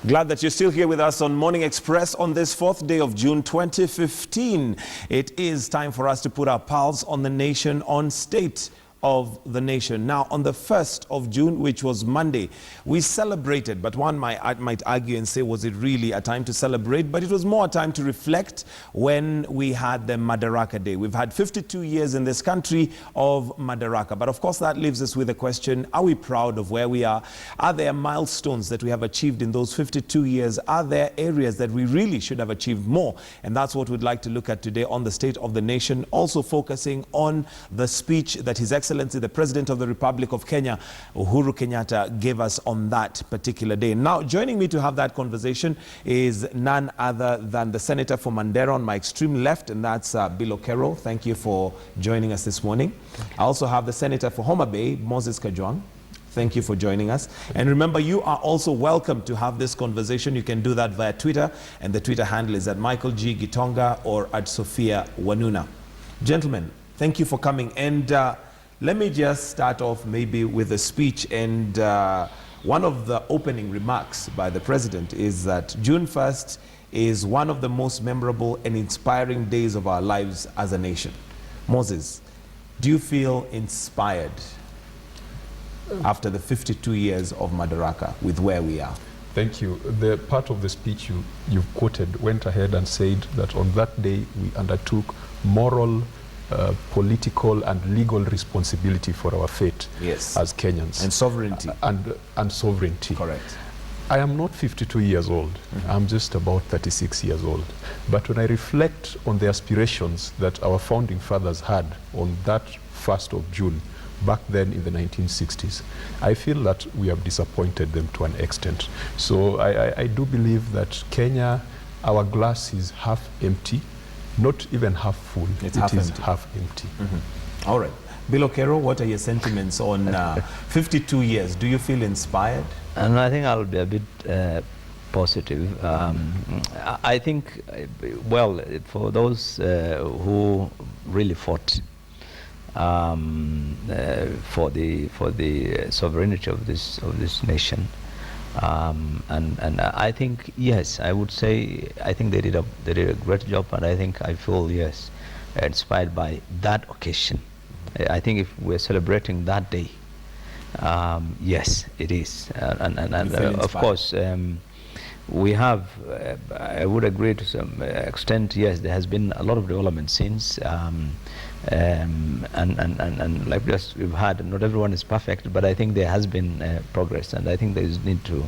Glad that you're still here with us on Morning Express on this 4th day of June 2015. It is time for us to put our pulse on the nation, on state of the nation. Now, on the 1st of June, which was Monday, we celebrated, but one might argue and say, was it really a time to celebrate? But it was more a time to reflect when we had the Madaraka Day. We've had 52 years in this country of Madaraka. But of course, that leaves us with a question, are we proud of where we are? Are there milestones that we have achieved in those 52 years? Are there areas that we really should have achieved more? And that's what we'd like to look at today on the state of the nation, also focusing on the speech that His Excellency, the President of the Republic of Kenya, Uhuru Kenyatta, gave us on that particular day. Now, joining me to have that conversation is none other than the Senator for Mandera on my extreme left, and that's Bill Okero. Thank you for joining us this morning. I also have the Senator for Homa Bay, Moses Kajwang. Thank you for joining us. And remember, you are also welcome to have this conversation. You can do that via Twitter, and the Twitter handle is at Michael G. Gitonga or at Sophia Wanuna. Gentlemen, thank you for coming. And let me just start off maybe with a speech. And one of the opening remarks by the President is that June 1st is one of the most memorable and inspiring days of our lives as a nation. Moses, do you feel inspired after the 52 years of Madaraka with where we are? Thank you. The part of the speech you've quoted went ahead and said that on that day we undertook moral, political and legal responsibility for our fate, yes, as Kenyans. And sovereignty. And sovereignty. Correct. I am not 52 years old. I'm just about 36 years old. But when I reflect on the aspirations that our founding fathers had on that 1st of June, back then in the 1960s, I feel that we have disappointed them to an extent. So I do believe that Kenya, our glass is half empty, not even half full. It is half empty. All right. Bill Okero, what are your sentiments on 52 years? Do you feel inspired? And I think I'll be a bit positive. I think, well, for those who really fought for the sovereignty of this nation, and I think, yes, I would say I think they did a great job, and I feel, yes, inspired by that occasion. I think if we're celebrating that day, yes, it is, and of course we have. I would agree to some extent. Yes, there has been a lot of development since. And like just we've had, not everyone is perfect, but I think there has been progress, and I think there is need to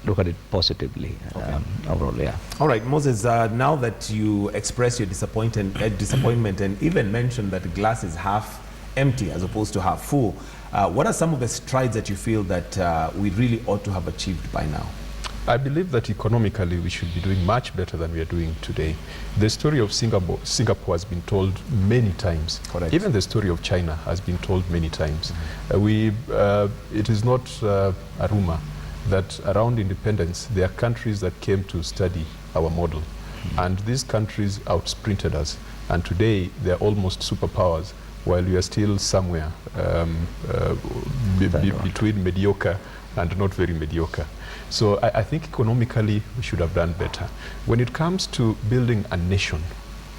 look at it positively. Okay. Overall, yeah. All right, Moses, now that you express your disappointment and even mentioned that the glass is half empty as opposed to half full, what are some of the strides that you feel that we really ought to have achieved by now? I believe that economically we should be doing much better than we are doing today. The story of Singapore has been told many times. Correct. Even the story of China has been told many times. It is not a rumor that around independence there are countries that came to study our model. And these countries outsprinted us. And today they are almost superpowers, while we are still somewhere between mediocre and not very mediocre. So I think economically we should have done better. When it comes to building a nation,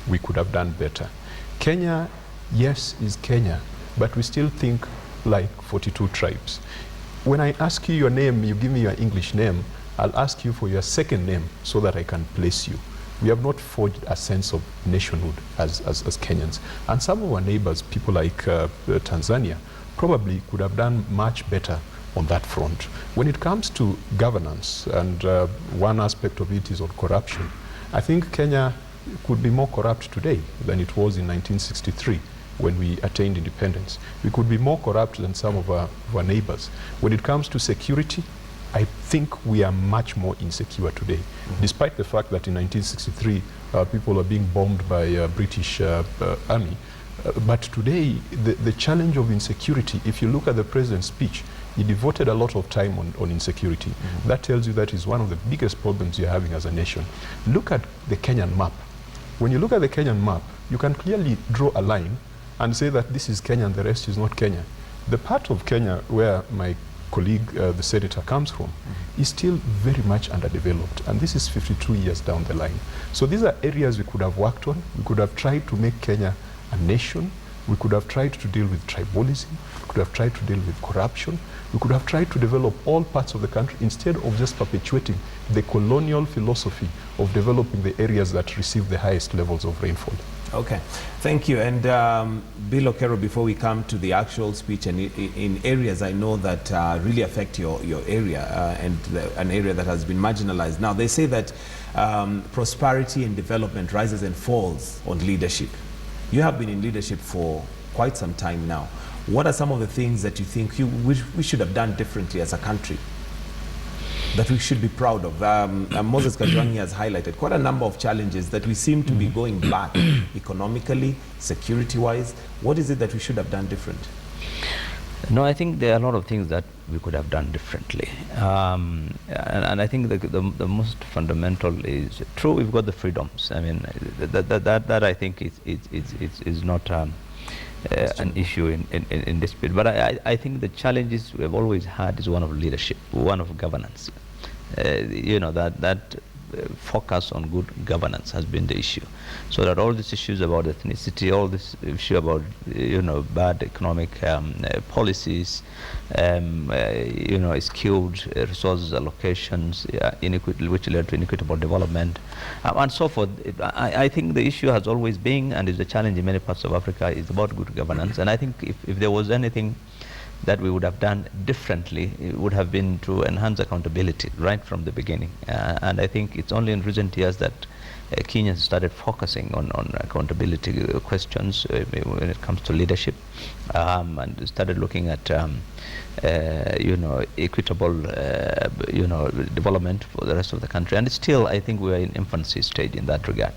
we could have done better. Kenya, yes, is Kenya, but we still think like 42 tribes. When I ask you your name, you give me your English name, I'll ask you for your second name so that I can place you. We have not forged a sense of nationhood as Kenyans. And some of our neighbors, people like Tanzania, probably could have done much better on that front. When it comes to governance, and one aspect of it is on corruption, I think Kenya could be more corrupt today than it was in 1963 when we attained independence. We could be more corrupt than some of our neighbors. When it comes to security, I think we are much more insecure today, despite the fact that in 1963 people were being bombed by British army. But today, the challenge of insecurity, if you look at the president's speech, he devoted a lot of time on insecurity. That tells you that is one of the biggest problems you're having as a nation. Look at the Kenyan map. When you look at the Kenyan map, you can clearly draw a line and say that this is Kenya and the rest is not Kenya. The part of Kenya where my colleague, the senator, comes from, is still very much underdeveloped. And this is 52 years down the line. So these are areas we could have worked on. We could have tried to make Kenya a nation. We could have tried to deal with tribalism. We could have tried to deal with corruption. We could have tried to develop all parts of the country instead of just perpetuating the colonial philosophy of developing the areas that receive the highest levels of rainfall. Okay, thank you. And Bill Okero, before we come to the actual speech, and in areas I know that really affect your area and an area that has been marginalized. Now, they say that prosperity and development rises and falls on leadership. You have been in leadership for quite some time now. What are some of the things that you think we should have done differently as a country that we should be proud of? Moses Kajwang has highlighted quite a number of challenges that we seem to be going back economically, security-wise. What is it that we should have done different? No, I think there are a lot of things that we could have done differently. And I think the most fundamental is, true, we've got the freedoms. I mean, that I think is not an issue in dispute. But I think the challenges we have always had is one of leadership, one of governance. You know, that focus on good governance has been the issue. So that all these issues about ethnicity, all this issue about, you know, bad economic policies, you know, skewed resources allocations, inequity, which led to inequitable development, and so forth. I think the issue has always been, and is a challenge in many parts of Africa, is about good governance. And I think if there was anything that we would have done differently, it would have been to enhance accountability right from the beginning. And I think it's only in recent years that Kenyans started focusing on accountability questions when it comes to leadership, and started looking at you know, equitable you know, development for the rest of the country. And still, I think we are in infancy stage in that regard.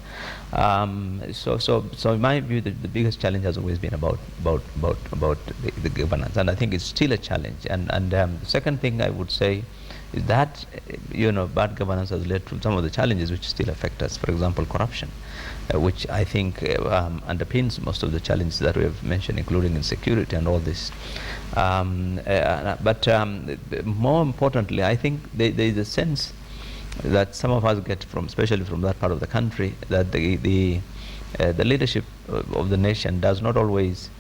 So in my view, the biggest challenge has always been about the governance, and I think it's still a challenge. And the second thing I would say is that, you know, bad governance has led to some of the challenges which still affect us. For example, corruption, which I think underpins most of the challenges that we have mentioned, including insecurity and all this. But more importantly, I think there is a sense that some of us get from, especially from that part of the country, that the leadership of the nation does not always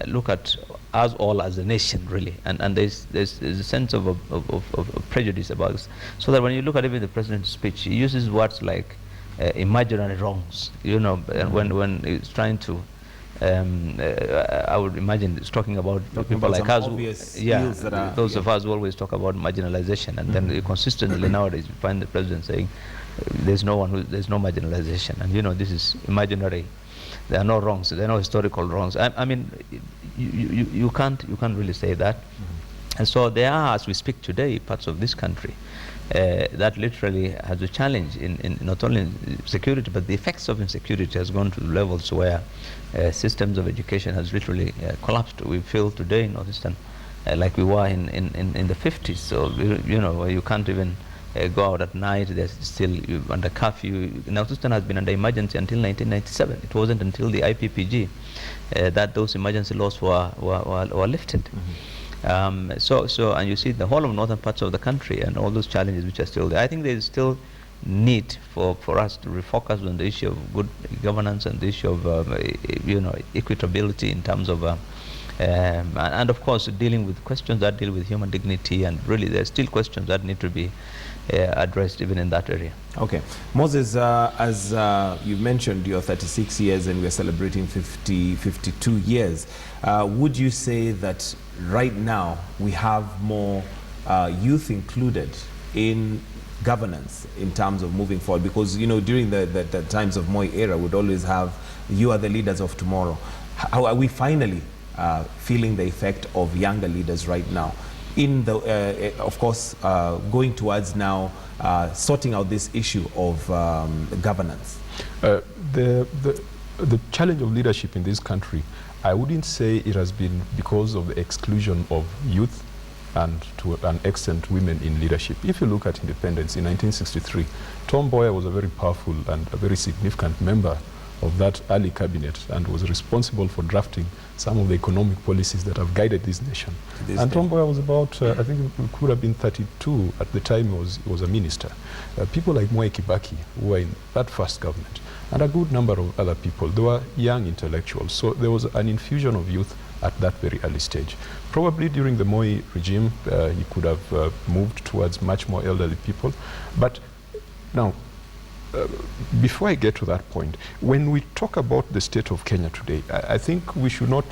look at us all as a nation, really, and there's a sense of prejudice about this. So that when you look at even the president's speech, he uses words like imaginary wrongs, you know, and when he's trying to, I would imagine it's talking about people like us, those of us who always talk about marginalization, and then consistently nowadays we find the president saying there's no marginalization, and you know, this is imaginary. There are no wrongs. There are no historical wrongs. I mean, you can't really say that. And so there are, as we speak today, parts of this country that literally has a challenge in not only security, but the effects of insecurity has gone to levels where systems of education has literally collapsed. We feel today in Northeastern like we were in the 50s. So you know, you can't even go out at night. There's still under curfew. Northeastern has been under emergency until 1997. It wasn't until the IPPG that those emergency laws were lifted. So and you see the whole of northern parts of the country and all those challenges which are still there. I think there is still need for us to refocus on the issue of good governance and the issue of you know, equitability in terms of and of course dealing with questions that deal with human dignity, and really there are still questions that need to be addressed even in that area. Okay. Moses, as you mentioned, you're 36 years and we're celebrating 52 years. Would you say that right now we have more youth included in governance in terms of moving forward? Because, you know, during the times of Moi era, we'd always have, you are the leaders of tomorrow. How are we finally feeling the effect of younger leaders right now in the, of course, going towards now sorting out this issue of governance? The challenge of leadership in this country, I wouldn't say it has been because of the exclusion of youth and to an extent women in leadership. If you look at independence in 1963, Tom Mboya was a very powerful and a very significant member of that early cabinet and was responsible for drafting some of the economic policies that have guided this nation. And Tom Mboya was about, I think he could have been 32 at the time he was a minister. People like Mwai Kibaki who were in that first government, and a good number of other people. They were young intellectuals. So there was an infusion of youth at that very early stage. Probably during the Moi regime, he could have moved towards much more elderly people. But now, before I get to that point, when we talk about the state of Kenya today, I think we should not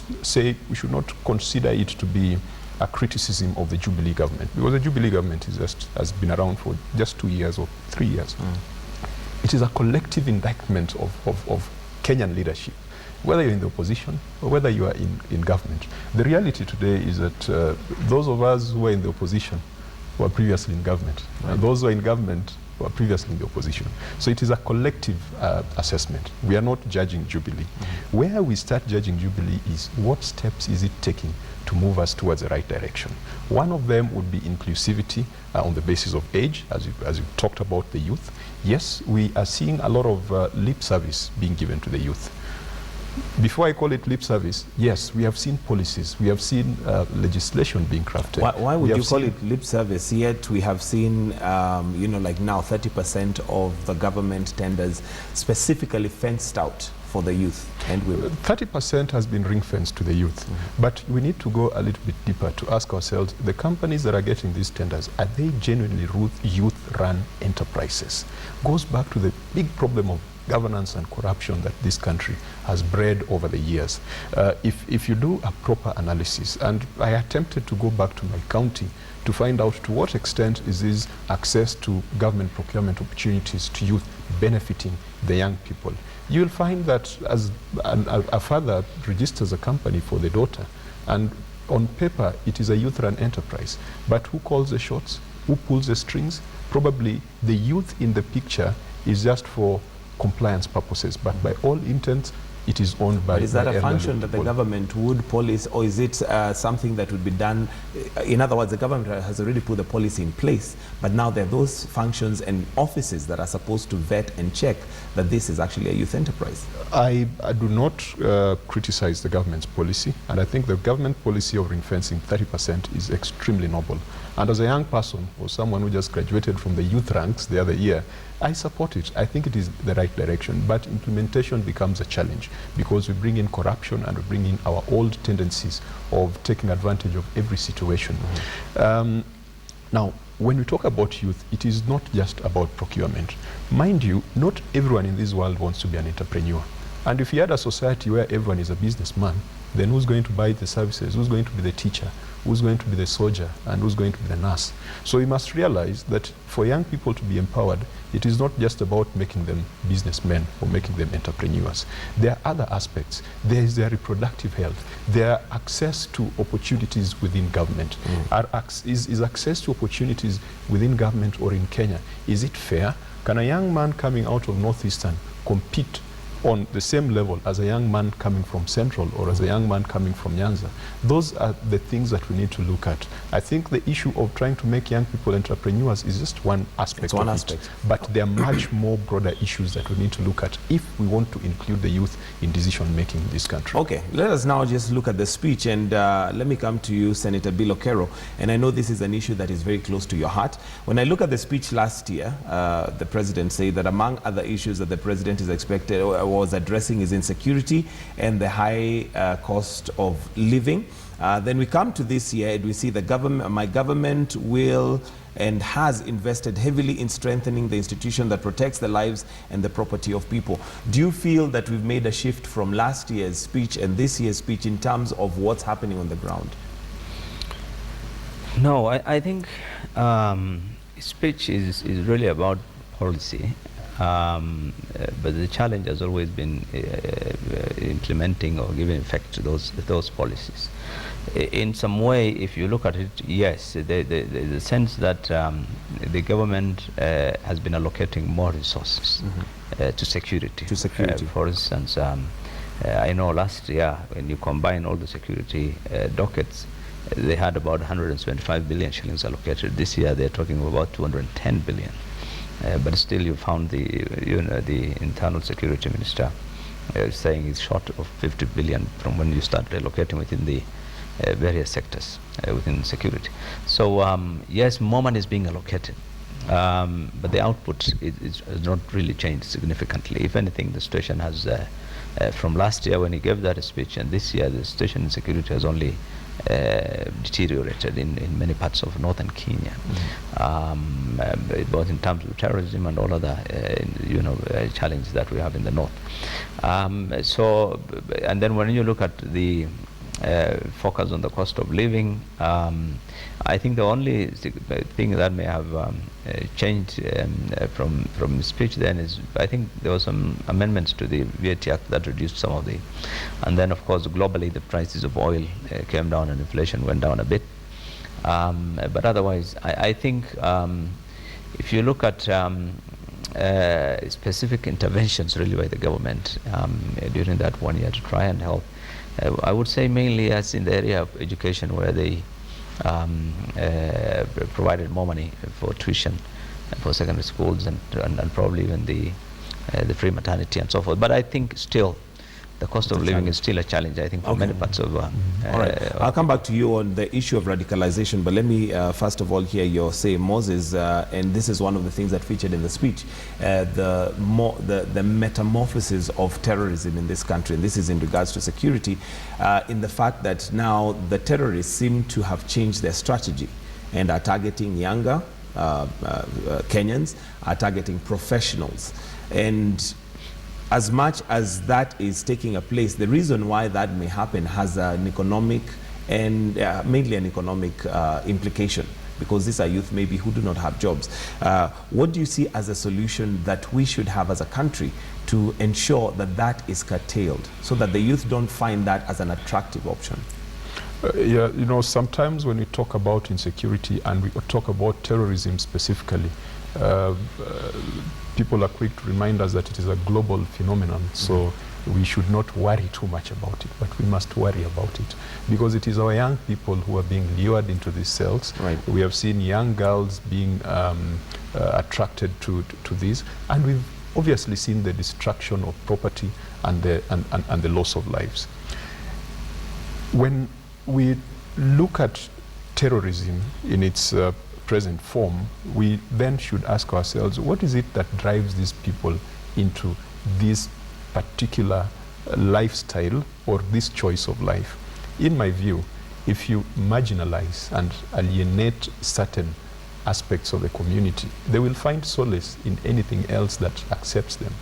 consider it to be a criticism of the Jubilee government, because the Jubilee government has been around for just 2 years or 3 years. It is a collective indictment of Kenyan leadership, whether you're in the opposition or whether you are in government. The reality today is that those of us who are in the opposition were previously in government, and those who are in government were previously in the opposition. So it is a collective assessment. We are not judging Jubilee. Where we start judging Jubilee is what steps is it taking to move us towards the right direction. One of them would be inclusivity on the basis of age, as you talked about the youth. Yes, we are seeing a lot of lip service being given to the youth. Before I call it lip service, yes, we have seen policies, we have seen legislation being crafted. Why would you call it lip service? Yet we have seen, like now 30% of the government tenders specifically fenced out for the youth and women. 30% has been ring-fenced to the youth. But we need to go a little bit deeper to ask ourselves, the companies that are getting these tenders, are they genuinely youth-run enterprises? Goes back to the big problem of governance and corruption that this country has bred over the years. If you do a proper analysis, and I attempted to go back to my county to find out to what extent is this access to government procurement opportunities to youth benefiting the young people, you'll find that as a father registers a company for the daughter, and on paper it is a youth-run enterprise, but who calls the shots? Who pulls the strings? Probably the youth in the picture is just for compliance purposes, but by all intents, it is owned by. But is that a function that people. the government would police, or is it something that would be done? In other words, the government has already put the policy in place, but now there are those functions and offices that are supposed to vet and check that this is actually a youth enterprise. I do not criticize the government's policy, and I think the government policy of ring-fencing 30% is extremely noble. And as a young person, or someone who just graduated from the youth ranks the other year, I support it. I think it is the right direction, but implementation becomes a challenge because we bring in corruption and we bring in our old tendencies of taking advantage of every situation. Now, when we talk about youth, it is not just about procurement. Mind you, not everyone in this world wants to be an entrepreneur. And if you had a society where everyone is a businessman, then who's going to buy the services? Who's going to be the teacher? Who's going to be the soldier? And who's going to be the nurse? So we must realize that for young people to be empowered, it is not just about making them businessmen or making them entrepreneurs. There are other aspects. There is their reproductive health. Their access to opportunities within government. Is access to opportunities within government or in Kenya, is it fair? Can a young man coming out of Northeastern compete on the same level as a young man coming from Central or as a young man coming from Nyanza? Those are the things that we need to look at. I think the issue of trying to make young people entrepreneurs is just one aspect of it. But there are much more broader issues that we need to look at if we want to include the youth in decision making in this country. Okay, let us now just look at the speech, and let me come to you, Senator Bill Okero. And I know this is an issue that is very close to your heart. When I look at the speech last year, the president said that among other issues that the president is expected was addressing is insecurity and the high cost of living. Then we come to this year and we see the government, my government will and has invested heavily in strengthening the institution that protects the lives and the property of people. Do you feel that we've made a shift from last year's speech and this year's speech in terms of what's happening on the ground? No, I think speech is really about policy. But the challenge has always been implementing or giving effect to those policies. In some way, if you look at it, yes, the sense that the government has been allocating more resources to security. For instance, I know last year when you combine all the security dockets, they had about 175 billion shillings allocated. This year they're talking about 210 billion. But still you found the internal security minister saying it's short of 50 billion from when you start relocating within the various sectors within security. So yes, more money is being allocated, but the output has not really changed significantly. If anything, the situation has, from last year when he gave that speech and this year, the situation in security has only deteriorated in many parts of northern Kenya, both in terms of terrorism and all other challenges that we have in the north. So, and then when you look at the focus on the cost of living, I think the only thing that may have changed from the speech then is, I think there were some amendments to the VAT Act that reduced some of the, and then of course globally the prices of oil came down and inflation went down a bit. But otherwise, I think if you look at specific interventions really by the government during that 1 year to try and help, I would say mainly as in the area of education, where they provided more money for tuition for secondary schools and probably even the free maternity and so forth. But I think still the cost of living is still a challenge, I think, for many parts of... all right. I'll come back to you on the issue of radicalization, but let me first of all hear your say, Moses, and this is one of the things that featured in the speech, the metamorphosis of terrorism in this country, and this is in regards to security, in the fact that now the terrorists seem to have changed their strategy and are targeting younger Kenyans, are targeting professionals. And as much as that is taking a place, the reason why that may happen has an economic and mainly an economic implication, because these are youth maybe who do not have jobs. What do you see as a solution that we should have as a country to ensure that that is curtailed, so that the youth don't find that as an attractive option? Yeah, you know, sometimes when we talk about insecurity and we talk about terrorism specifically, people are quick to remind us that it is a global phenomenon, so we should not worry too much about it, but we must worry about it, because it is our young people who are being lured into these cells. Right. We have seen young girls being attracted to this, and we've obviously seen the destruction of property and the loss of lives. When we look at terrorism in its present form, we then should ask ourselves, what is it that drives these people into this particular lifestyle or this choice of life? In my view, if you marginalize and alienate certain aspects of the community, they will find solace in anything else that accepts them.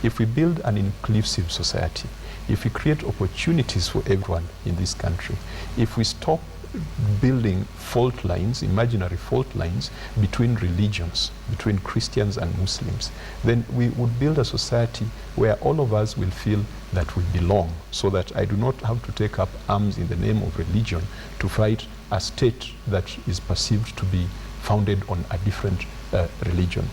If we build an inclusive society, if we create opportunities for everyone in this country, if we stop building fault lines, imaginary fault lines between religions, between Christians and Muslims, then we would build a society where all of us will feel that we belong, so that I do not have to take up arms in the name of religion to fight a state that is perceived to be founded on a different religion.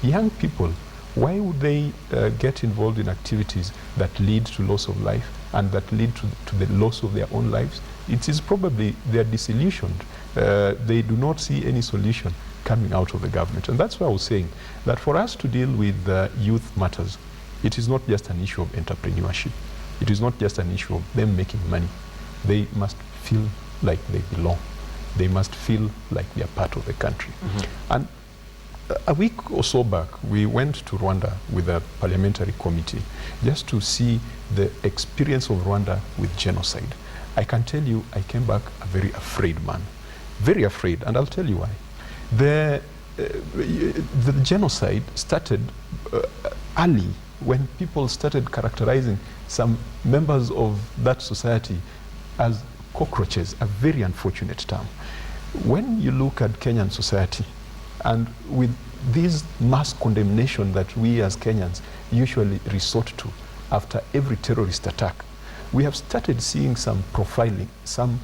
Young people, why would they get involved in activities that lead to loss of life and that lead to the loss of their own lives? It is probably they are disillusioned. They do not see any solution coming out of the government. And that's why I was saying that for us to deal with youth matters, it is not just an issue of entrepreneurship. It is not just an issue of them making money. They must feel like they belong. They must feel like they are part of the country. And a week or so back, we went to Rwanda with a parliamentary committee just to see the experience of Rwanda with genocide. I can tell you, I came back a very afraid man. Very afraid, and I'll tell you why. The genocide started early, when people started characterizing some members of that society as cockroaches, a very unfortunate term. When you look at Kenyan society, and with this mass condemnation that we as Kenyans usually resort to after every terrorist attack, we have started seeing some profiling, some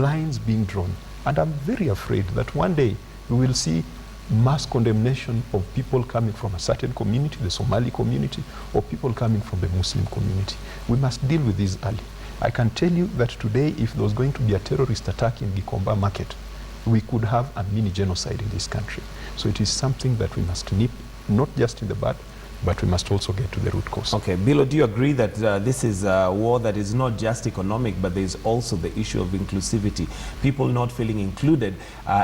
lines being drawn. And I'm very afraid that one day we will see mass condemnation of people coming from a certain community, the Somali community, or people coming from the Muslim community. We must deal with this early. I can tell you that today, if there was going to be a terrorist attack in Gikomba market, we could have a mini genocide in this country. So it is something that we must nip, not just in the bud, but we must also get to the root cause. Okay, Bilo, do you agree that this is a war that is not just economic, but there's also the issue of inclusivity? People not feeling included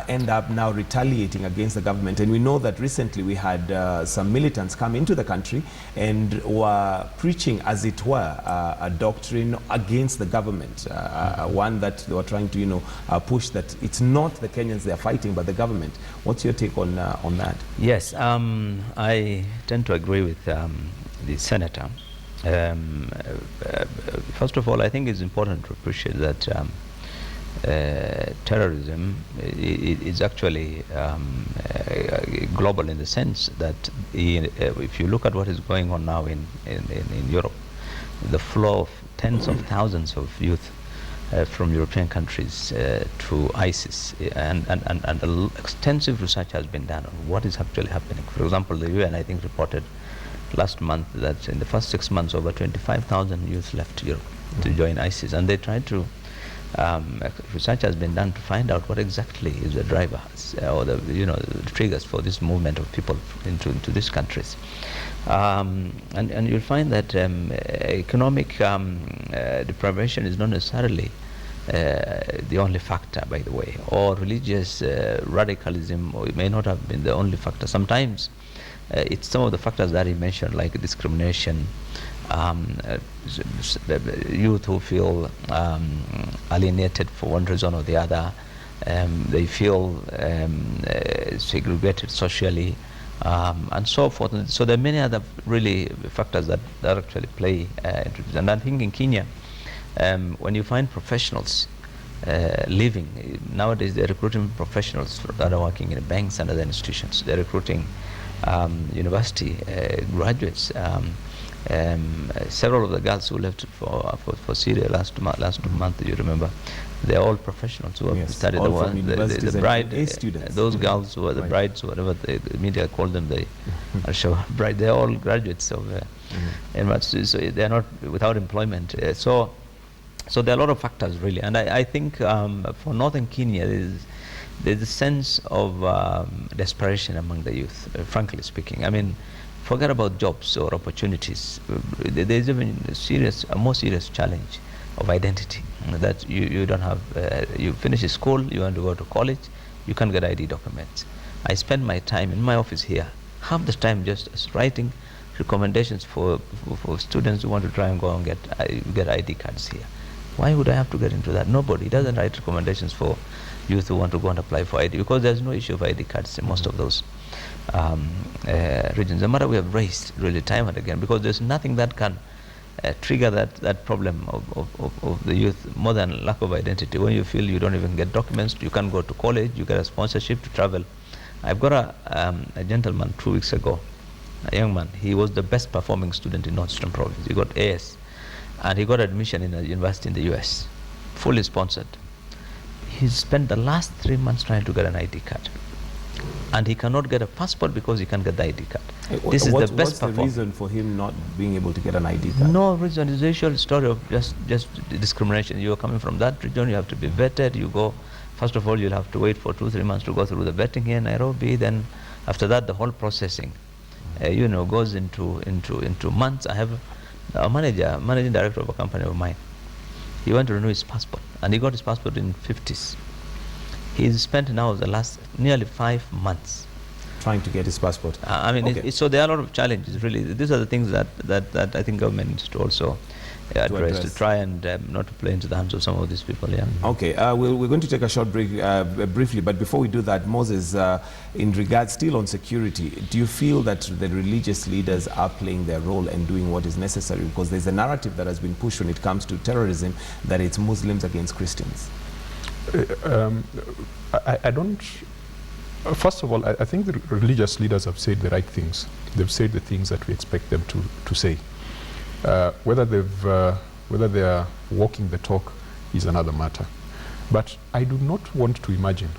end up now retaliating against the government. And we know that recently we had some militants come into the country and were preaching, as it were, a doctrine against the government, one that they were trying to, push that it's not the Kenyans they are fighting, but the government. What's your take on that? Yes, I tend to agree with the senator. First of all, I think it's important to appreciate that terrorism is actually global in the sense that if you look at what is going on now in Europe, the flow of tens of thousands of youth from European countries to ISIS, and extensive research has been done on what is actually happening. For example, the UN, I think, reported last month that in the first 6 months, over 25,000 youth left Europe to join ISIS, and they tried to, research has been done to find out what exactly is the driver or the triggers for this movement of people into these countries. And you'll find that economic deprivation is not necessarily the only factor, by the way, or religious radicalism, or it may not have been the only factor. Sometimes it's some of the factors that he mentioned, like discrimination, youth who feel alienated for one reason or the other, they feel segregated socially, and so forth. So there are many other really factors that actually play into this. And I think in Kenya, when you find professionals leaving, nowadays they're recruiting professionals that are working in banks and other institutions. They're recruiting university graduates. Several of the girls who left for Syria last month, you remember, they're all professionals who have studied the bride, those girls who are the brides, whatever the media call them, the bride, they're all graduates of so they're not without employment. So there are a lot of factors really, and I think for northern Kenya there's a sense of desperation among the youth, frankly speaking. I mean, forget about jobs or opportunities. There's even a more serious challenge of identity, that you don't have, you finish school, you want to go to college, you can't get ID documents. I spend my time in my office here, half the time just writing recommendations for students who want to try and go and get ID cards here. Why would I have to get into that? Nobody doesn't write recommendations for youth who want to go and apply for ID, because there's no issue of ID cards in most of those regions. The matter we have raised really time and again, because there's nothing that can trigger that problem of the youth more than lack of identity. When you feel you don't even get documents, you can't go to college, you get a sponsorship to travel. I've got a gentleman 2 weeks ago, a young man. He was the best performing student in Northeastern Province. He got AS, and he got admission in a university in the US, fully sponsored. He spent the last 3 months trying to get an ID card, and he cannot get a passport because he can't get the ID card. This is the best What's the reason for him not being able to get an ID card? No reason. It's the usual story of just discrimination. You are coming from that region, you have to be vetted. You go, first of all, you'll have to wait for 2-3 months to go through the vetting here in Nairobi. Then after that, the whole processing, goes into months. I have a managing director of a company of mine. He went to renew his passport, and he got his passport in 50s. He's spent now the last nearly 5 months trying to get his passport. I mean, okay. So there are a lot of challenges, really. These are the things that I think government needs to also address, to try and not to play into the hands of some of these people. Yeah. Okay, we're going to take a short break briefly, but before we do that, Moses, in regards still on security, do you feel that the religious leaders are playing their role and doing what is necessary? Because there's a narrative that has been pushed when it comes to terrorism that it's Muslims against Christians. I don't. First of all, I think the religious leaders have said the right things. They've said the things that we expect them to say. Whether they are walking the talk is another matter. But I do not want to imagine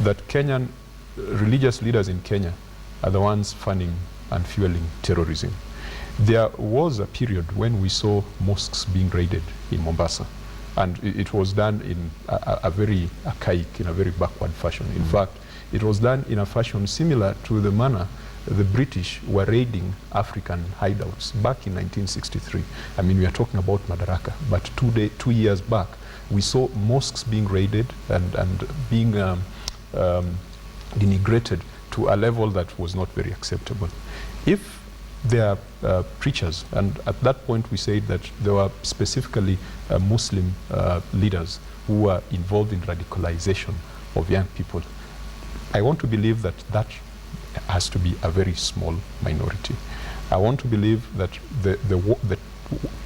that Kenyan religious leaders in Kenya are the ones funding and fueling terrorism. There was a period when we saw mosques being raided in Mombasa, and it was done in a very archaic, in a very backward fashion. In fact, it was done in a fashion similar to the manner the British were raiding African hideouts back in 1963. I mean, we are talking about Madaraka, but 2 years back, we saw mosques being raided and being denigrated to a level that was not very acceptable. If there are preachers, and at that point we said that there were specifically Muslim leaders who were involved in radicalization of young people, I want to believe that that has to be a very small minority. I want to believe that the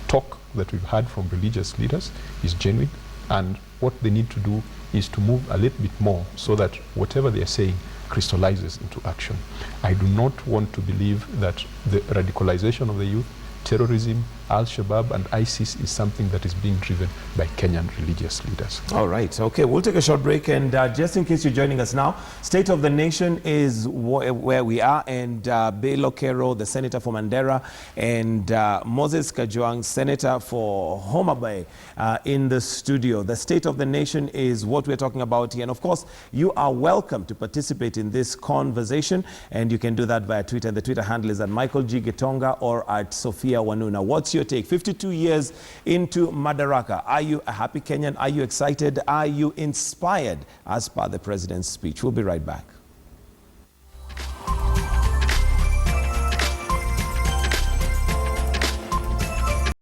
talk that we've had from religious leaders is genuine, and what they need to do is to move a little bit more so that whatever they are saying crystallizes into action. I do not want to believe that the radicalization of the youth, terrorism, Al-Shabaab and ISIS is something that is being driven by Kenyan religious leaders. All right. Okay, we'll take a short break. And just in case you're joining us now, State of the Nation is where we are. And Bello Kero, the senator for Mandera, and Moses Kajwang, senator for Homa Bay, in the studio. The State of the Nation is what we're talking about here. And of course, you are welcome to participate in this conversation. And you can do that via Twitter. And the Twitter handle is at Michael G. Gitonga or at Sophia Wanuna. What's your take? 52 years into Madaraka. Are you a happy Kenyan? Are you excited? Are you inspired as per the president's speech? We'll be right back.